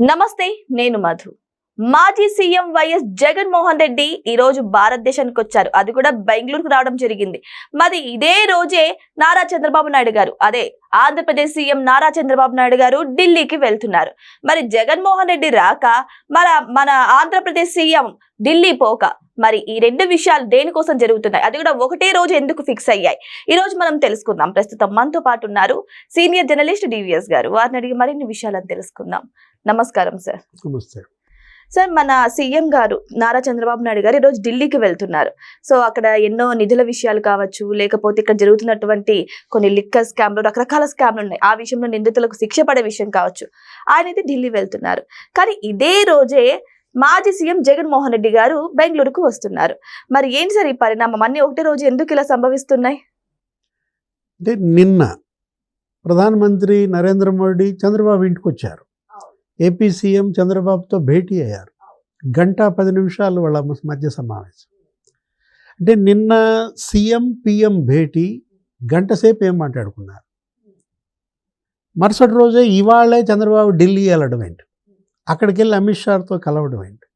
నమస్తే, నేను మధు. మాజీ సీఎం వైఎస్ జగన్మోహన్ రెడ్డి ఈ రోజు భారతదేశానికి వచ్చారు. అది కూడా బెంగళూరుకు రావడం జరిగింది. మరి ఇదే రోజే నారా చంద్రబాబు నాయుడు గారు, అదే ఆంధ్రప్రదేశ్ సీఎం నారా చంద్రబాబు నాయుడు గారు ఢిల్లీకి వెళ్తున్నారు. మరి జగన్మోహన్ రెడ్డి రాక మన ఆంధ్రప్రదేశ్ సీఎం ఢిల్లీ పోక, మరి ఈ రెండు విషయాలు దేనికోసం జరుగుతున్నాయి, అది కూడా ఒకటే రోజు ఎందుకు ఫిక్స్ అయ్యాయి, ఈ రోజు మనం తెలుసుకుందాం. ప్రస్తుతం మనతో పాటు ఉన్నారు సీనియర్ జర్నలిస్ట్ డివిఎస్ గారు. వారిని అడిగి మరిన్ని విషయాలను తెలుసుకుందాం. నమస్కారం సార్. నమస్తే సార్, మన సీఎం గారు నారా చంద్రబాబు నాయుడు గారు ఈరోజు ఢిల్లీకి వెళ్తున్నారు. సో అక్కడ ఎన్నో నిధుల విషయాలు కావచ్చు, లేకపోతే ఇక్కడ జరుగుతున్నటువంటి కొన్ని లిక్కర్ స్కామ్లు, రకరకాల స్కామ్లు ఉన్నాయి. ఆ విషయంలో నిందితులకు శిక్ష పడే విషయం కావచ్చు. ఆయన అయితే ఢిల్లీ వెళ్తున్నారు. కానీ ఇదే రోజే మాజీ సీఎం జగన్మోహన్ రెడ్డి గారు బెంగళూరుకు వస్తున్నారు. మరి ఏంటి సార్ ఈ పరిణామం? అన్ని ఒకటే రోజు ఎందుకు ఇలా సంభవిస్తున్నాయి? అంటే నిన్న ప్రధానమంత్రి నరేంద్ర మోడీ చంద్రబాబు ఇంటికి వచ్చారు. ఏపీ సీఎం చంద్రబాబుతో భేటీ అయ్యారు. 1:10 వాళ్ళ మధ్య సమావేశం. అంటే నిన్న సీఎం పిఎం భేటీ గంట సేపు ఏం మాట్లాడుకున్నారు. మరుసటి రోజే ఇవాళే చంద్రబాబు ఢిల్లీ వెళ్ళడం ఏంటి, అక్కడికి వెళ్ళి అమిత్ షాతో కలవడం ఏంటి.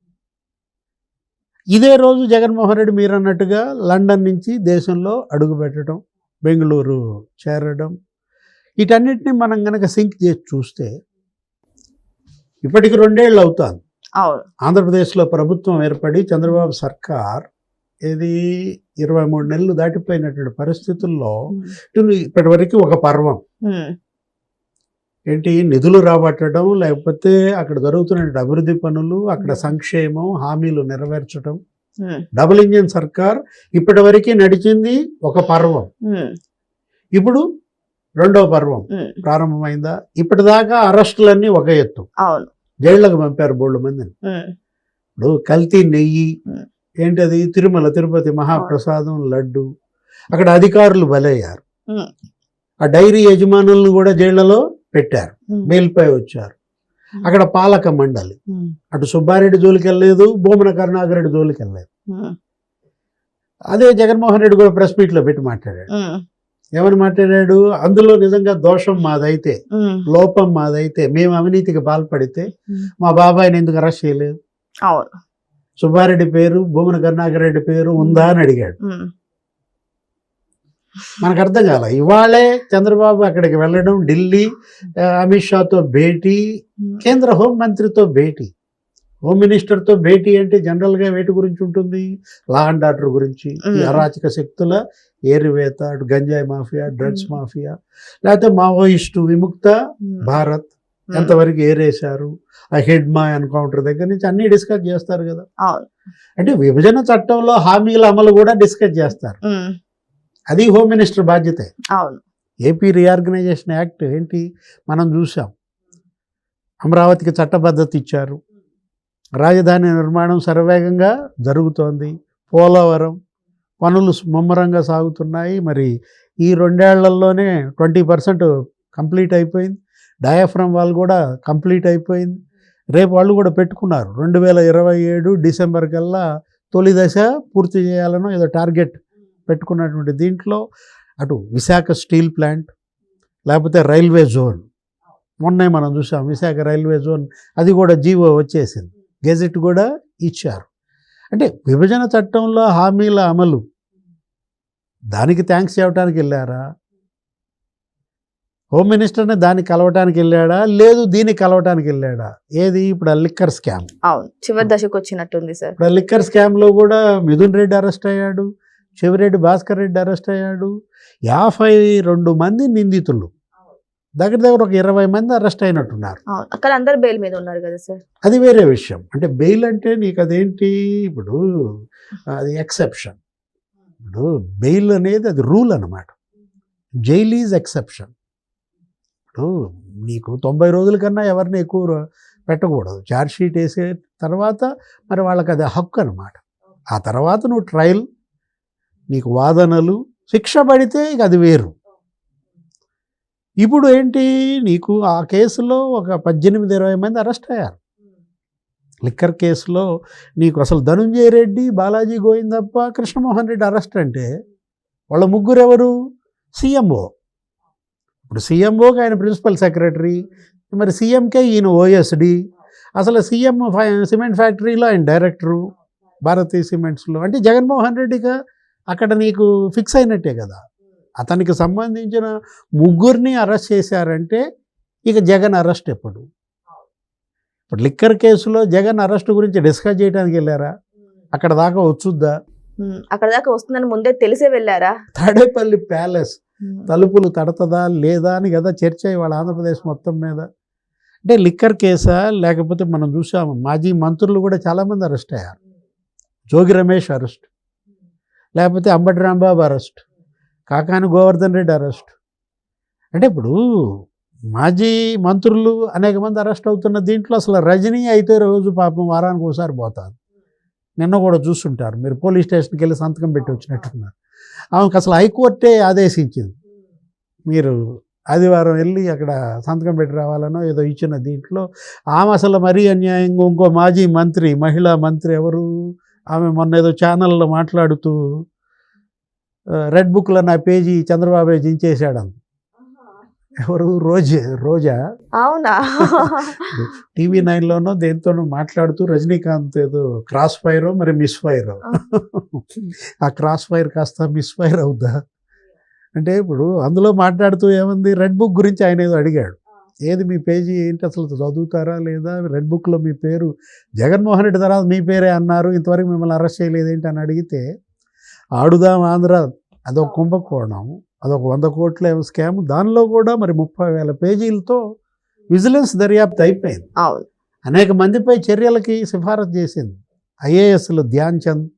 ఇదే రోజు జగన్మోహన్ రెడ్డి మీరు అన్నట్టుగా లండన్ నుంచి దేశంలో అడుగుపెట్టడం, బెంగళూరు చేరడం, వీటన్నిటిని మనం కనుక సింక్ చేసి చూస్తే ఇప్పటికి 2 ఏళ్ళు అవుతుంది ఆంధ్రప్రదేశ్లో ప్రభుత్వం ఏర్పడి. చంద్రబాబు సర్కార్ ఇది 23 నెలలు దాటిపోయినటువంటి పరిస్థితుల్లో ఇప్పటి వరకు ఒక పర్వం ఏంటి, నిధులు రాబట్టడం, లేకపోతే అక్కడ జరుగుతున్న అభివృద్ధి పనులు, అక్కడ సంక్షేమం హామీలు నెరవేర్చడం. డబుల్ ఇంజిన్ సర్కార్ ఇప్పటి వరకు నడిచింది ఒక పర్వం. ఇప్పుడు 2వ పర్వం ప్రారంభమైందా? ఇప్పటిదాకా అరెస్టులన్నీ ఒక ఎత్తు, జైళ్లకు పంపారు బోళ్ళు మందిని. ఇప్పుడు కల్తీ నెయ్యి ఏంటది, తిరుమల తిరుపతి మహాప్రసాదం లడ్డు, అక్కడ అధికారులు బలయ్యారు. ఆ డైరీ యజమానులను కూడా జైళ్లలో పెట్టారు, బెయిల్పై వచ్చారు. అక్కడ పాలక మండలి, అటు సుబ్బారెడ్డి జోలికి వెళ్ళలేదు, భూమన కరుణాకరెడ్డి జోలికి వెళ్ళలేదు. అదే జగన్మోహన్ రెడ్డి కూడా ప్రెస్ మీట్లో పెట్టి మాట్లాడాడు. ఏమని మాట్లాడాడు? అందులో నిజంగా దోషం మాదైతే, లోపం మాదైతే, మేము అవినీతికి పాల్పడితే మా బాబాయిని ఎందుకు అరెస్ట్ చేయలేదు, సుబ్బారెడ్డి పేరు భూమన కరుణాకరెడ్డి పేరు ఉందా అని అడిగాడు. మనకు అర్థం కాల. ఇవాళే చంద్రబాబు అక్కడికి వెళ్ళడం, ఢిల్లీ అమిత్ షాతో భేటీ, కేంద్ర హోంమంత్రితో భేటీ. హోమ్ మినిస్టర్తో భేటీ అంటే జనరల్గా వేటి గురించి ఉంటుంది? లా అండ్ ఆర్డర్ గురించి, ఈ అరాచక శక్తుల ఏరివేత, అటు గంజాయి మాఫియా, డ్రగ్స్ మాఫియా, లేకపోతే మావోయిస్టు విముక్త భారత్ ఎంతవరకు ఏరేశారు, ఆ హెడ్ మా ఎన్కౌంటర్ దగ్గర నుంచి అన్నీ డిస్కస్ చేస్తారు కదా. అంటే విభజన చట్టంలో హామీల అమలు కూడా డిస్కస్ చేస్తారు. అది హోమ్ మినిస్టర్ బాధ్యతే. ఏపీ రీఆర్గనైజేషన్ యాక్ట్ ఏంటి మనం చూసాం. అమరావతికి చట్టబద్ధత ఇచ్చారు, రాజధాని నిర్మాణం శరవేగంగా జరుగుతోంది, పోలవరం పనులు ముమ్మరంగా సాగుతున్నాయి. మరి ఈ 2 ఏళ్లలోనే 20% కంప్లీట్ అయిపోయింది. డయాఫ్రమ్ వాళ్ళు కూడా కంప్లీట్ అయిపోయింది. రేపు వాళ్ళు కూడా పెట్టుకున్నారు 2027 డిసెంబర్ కల్లా తొలి దశ పూర్తి చేయాలనో ఏదో టార్గెట్ పెట్టుకున్నటువంటి దీంట్లో అటు విశాఖ స్టీల్ ప్లాంట్, లేకపోతే రైల్వే జోన్, మొన్నే మనం చూసాం విశాఖ రైల్వే జోన్, అది కూడా జీవో వచ్చేసింది, గెజెట్ కూడా ఇచ్చారు. అంటే విభజన చట్టంలో హామీల అమలు, దానికి థ్యాంక్స్ చెప్పడానికి వెళ్ళారా? హోమ్ మినిస్టర్ని దాన్ని కలవటానికి వెళ్ళాడా, లేదు దీన్ని కలవటానికి వెళ్ళాడా? ఏది ఇప్పుడు ఆ లిక్కర్ స్కామ్ చివరి దశకు వచ్చినట్టుంది సార్. ఇప్పుడు ఆ లిక్కర్ స్కామ్లో కూడా మిథున్ రెడ్డి అరెస్ట్ అయ్యాడు, చెవిరెడ్డి భాస్కర్ రెడ్డి అరెస్ట్ అయ్యాడు. 52 మంది నిందితులు, దగ్గర ఒక 20 మంది అరెస్ట్ అయినట్టున్నారు. అక్కడ అందరు బెయిల్ మీద ఉన్నారు కదా సార్. అది వేరే విషయం. అంటే బెయిల్ అంటే నీకు అదేంటి, ఇప్పుడు అది ఎక్సెప్షన్. ఇప్పుడు బెయిల్ అనేది అది రూల్ అన్నమాట, జైల్ ఈజ్ ఎక్సెప్షన్. ఇప్పుడు నీకు 90 రోజుల కన్నా ఎవరిని ఎక్కువ పెట్టకూడదు. ఛార్జ్ షీట్ వేసే తర్వాత మరి వాళ్ళకి అది హక్కు అన్నమాట. ఆ తర్వాత నువ్వు ట్రయల్, నీకు వాదనలు, శిక్ష పడితే ఇక అది వేరు. ఇప్పుడు ఏంటి, నీకు ఆ కేసులో ఒక 18-20 మంది అరెస్ట్ అయ్యారు. లిక్కర్ కేసులో నీకు అసలు ధనుంజయ రెడ్డి, బాలాజీ గోవిందప్ప, కృష్ణమోహన్ రెడ్డి అరెస్ట్ అంటే వాళ్ళ ముగ్గురు ఎవరు? సీఎంఓ. ఇప్పుడు సీఎంఓకి ఆయన ప్రిన్సిపల్ సెక్రటరీ, మరి సీఎంకే ఈయన ఓఎస్డి, అసలు సీఎం సిమెంట్ ఫ్యాక్టరీలో ఆయన డైరెక్టరు భారతీయ సిమెంట్స్లో. అంటే జగన్మోహన్ రెడ్డిగా అక్కడ నీకు ఫిక్స్ అయినట్టే కదా. అతనికి సంబంధించిన ముగ్గురిని అరెస్ట్ చేశారంటే ఇక జగన్ అరెస్ట్ ఎప్పుడు? ఇప్పుడు లిక్కర్ కేసులో జగన్ అరెస్ట్ గురించి డిస్కస్ చేయడానికి వెళ్ళారా? అక్కడ దాకా వచ్చుద్దా? అక్కడ దాకా వస్తుందని ముందే తెలిసే వెళ్ళారా? తాడేపల్లి ప్యాలెస్ తలుపులు తడతదా లేదా అని కదా చర్చ ఇవాళ ఆంధ్రప్రదేశ్ మొత్తం మీద. అంటే లిక్కర్ కేసా, లేకపోతే మనం చూసాము మాజీ మంత్రులు కూడా చాలామంది అరెస్ట్ అయ్యారు. జోగి రమేష్ అరెస్ట్, లేకపోతే అంబటి రాంబాబు అరెస్ట్, కాకాని గోవర్ధన్ రెడ్డి అరెస్ట్. అంటే ఇప్పుడు మాజీ మంత్రులు అనేక మంది అరెస్ట్ అవుతున్న దీంట్లో అసలు రజనీ అయితే రోజు పాపం వారానికి ఒకసారి పోతారు. నిన్న కూడా చూస్తుంటారు మీరు, పోలీస్ స్టేషన్కి వెళ్ళి సంతకం పెట్టి వచ్చినట్టున్నారు. ఆమెకు అసలు హైకోర్టే ఆదేశించింది మీరు ఆదివారం వెళ్ళి అక్కడ సంతకం పెట్టి రావాలనో ఏదో ఇచ్చిన దీంట్లో. ఆమె అసలు మరీ అన్యాయంగా ఇంకో మాజీ మంత్రి, మహిళా మంత్రి ఎవరు, ఆమె మొన్న ఏదో ఛానల్లో మాట్లాడుతూ రెడ్ బుక్లో నా పేజీ చంద్రబాబు జించేశాడు. ఎవరు? రోజా. అవునా? టీవీ 9లోనో దేంతోనో మాట్లాడుతూ రజనీకాంత్ ఏదో క్రాస్ ఫైరో మరి మిస్ ఫైరో, ఆ క్రాస్ ఫైర్ కాస్త మిస్ ఫైర్ అవుద్దా అంటే ఇప్పుడు అందులో మాట్లాడుతూ ఏముంది, రెడ్ బుక్ గురించి ఆయన ఏదో అడిగాడు. ఏది మీ పేజీ ఏంటి, అసలు చదువుతారా లేదా, రెడ్ బుక్లో మీ పేరు జగన్మోహన్ రెడ్డి తర్వాత మీ పేరే అన్నారు, ఇంతవరకు మిమ్మల్ని అరెస్ట్ చేయలేదేంటి అని అడిగితే, ఆడుదాం ఆంధ్ర అదొక కుంభకోణం, అదొక 100 కోట్ల స్కామ్, దానిలో కూడా మరి 30,000 పేజీలతో విజిలెన్స్ దర్యాప్తు అయిపోయింది. అవును, అనేక మందిపై చర్యలకి సిఫారసు చేసింది. ఐఏఎస్లు ధ్యాన్ చంద్,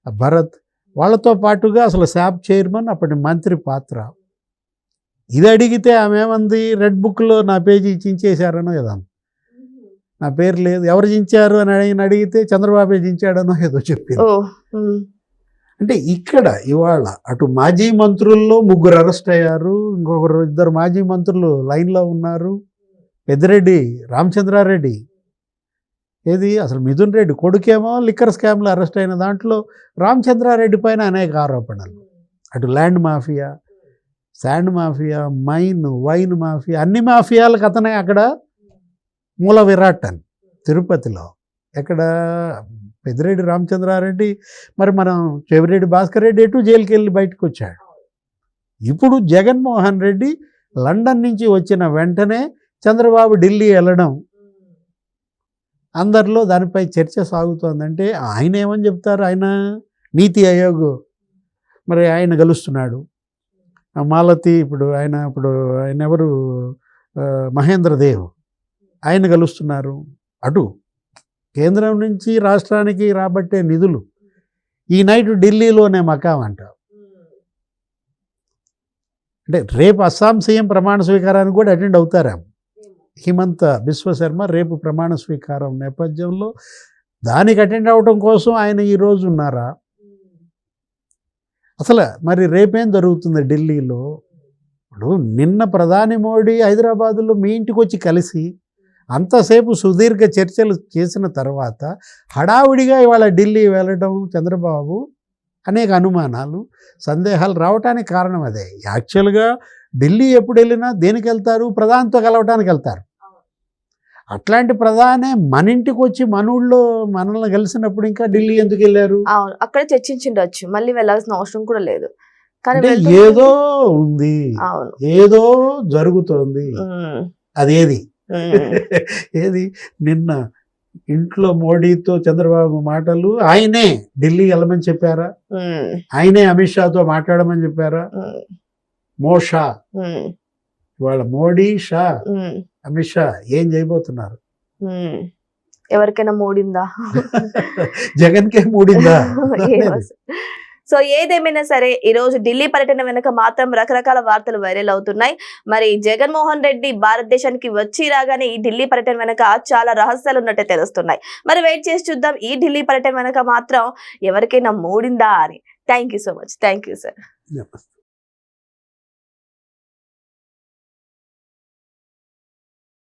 భరత్, వాళ్ళతో పాటుగా అసలు శాప్ చైర్మన్ అప్పటి మంత్రి పాత్ర. ఇది అడిగితే ఆమె ఏమంది, రెడ్ బుక్లో నా పేజీ చించేశారనో ఏదో, నా పేరు లేదు, ఎవరు చించారు అని అడిగితే చంద్రబాబే చించాడనో ఏదో చెప్పింది. అంటే ఇక్కడ ఇవాళ అటు మాజీ మంత్రుల్లో 3 అరెస్ట్ అయ్యారు, ఇంకొకరు 2 మాజీ మంత్రులు లైన్లో ఉన్నారు. పెద్దిరెడ్డి రామచంద్రారెడ్డి, ఏది అసలు మిథున్ రెడ్డి కొడుకేమో లిక్కర్ స్కామ్లో అరెస్ట్ అయిన దాంట్లో రామచంద్రారెడ్డి పైన అనేక ఆరోపణలు. అటు land mafia, sand mafia, wine mafia, అన్ని మాఫియాలకు అతనే అక్కడ మూల విరాట్ అని తిరుపతిలో. ఎక్కడ పెద్దిరెడ్డి రామచంద్రారెడ్డి, మరి మనం చెవిరెడ్డి భాస్కర్ రెడ్డి ఎటు జైలుకి వెళ్ళి బయటకు వచ్చాడు. ఇప్పుడు జగన్మోహన్ రెడ్డి లండన్ నుంచి వచ్చిన వెంటనే చంద్రబాబు ఢిల్లీ వెళ్ళడం, అందరిలో దానిపై చర్చ సాగుతోందంటే ఆయన ఏమని చెప్తారు, ఆయన నీతి ఆయోగ్ మరి ఆయన కలుస్తున్నాడు. మాలతి ఇప్పుడు ఆయన ఎవరు, మహేంద్ర దేవ్, ఆయన కలుస్తున్నారు. అటు కేంద్రం నుంచి రాష్ట్రానికి రాబట్టే నిధులు ఈ నైట్ ఢిల్లీలోనే మకాం అంట. అంటే రేపు అస్సాం సీఎం ప్రమాణ స్వీకారానికి కూడా అటెండ్ అవుతారా హిమంత బిశ్వ శర్మ. రేపు ప్రమాణ స్వీకారం నేపథ్యంలో దానికి అటెండ్ అవడం కోసం ఆయన ఈరోజు ఉన్నారా? అసలు మరి రేపేం జరుగుతుంది ఢిల్లీలో? ఇప్పుడు నిన్న ప్రధాని మోడీ హైదరాబాదులో మీ ఇంటికి వచ్చి కలిసి అంతసేపు సుదీర్ఘ చర్చలు చేసిన తర్వాత హడావుడిగా ఇవాళ ఢిల్లీ వెళ్ళడం చంద్రబాబు, అనేక అనుమానాలు, సందేహాలు రావడానికి కారణం అదే. యాక్చువల్గా ఢిల్లీ ఎప్పుడు వెళ్ళినా దేనికి వెళ్తారు, ప్రధానితో కలవటానికి వెళ్తారు. అట్లాంటి ప్రధానే మన ఇంటికి వచ్చి మన ఊళ్ళో మనల్ని కలిసినప్పుడు ఇంకా ఢిల్లీ ఎందుకు వెళ్ళారు? అవును, అక్కడ చర్చించిండొచ్చు, మళ్ళీ వెళ్ళాల్సిన అవసరం కూడా లేదు. కానీ ఏదో ఉంది, ఏదో జరుగుతోంది. అదేది ఏది నిన్న ఇంట్లో మోడీతో చంద్రబాబు మాటలు, ఆయనే ఢిల్లీ వెళ్ళమని చెప్పారా? ఆయనే అమిత్ షాతో మాట్లాడమని చెప్పారా? మోషా ఇవాళ మోడీ, షా, అమిత్ షా ఏం చేయబోతున్నారు? ఎవరికైనా మూడిందా? జగన్కే మూడిందా? సో ఏదేమైనా సరే ఈ రోజు ఢిల్లీ పర్యటన వెనుక మాత్రం రకరకాల వార్తలు వైరల్ అవుతున్నాయి. మరి జగన్మోహన్ రెడ్డి భారతదేశానికి వచ్చి రాగానే ఈ ఢిల్లీ పర్యటన వెనుక చాలా రహస్యాలు ఉన్నట్టే తెలుస్తున్నాయి. మరి వెయిట్ చేసి చూద్దాం ఈ ఢిల్లీ పర్యటన వెనుక మాత్రం ఎవరికైనా మూడిందా అని. Thank you so much. Thank you sir.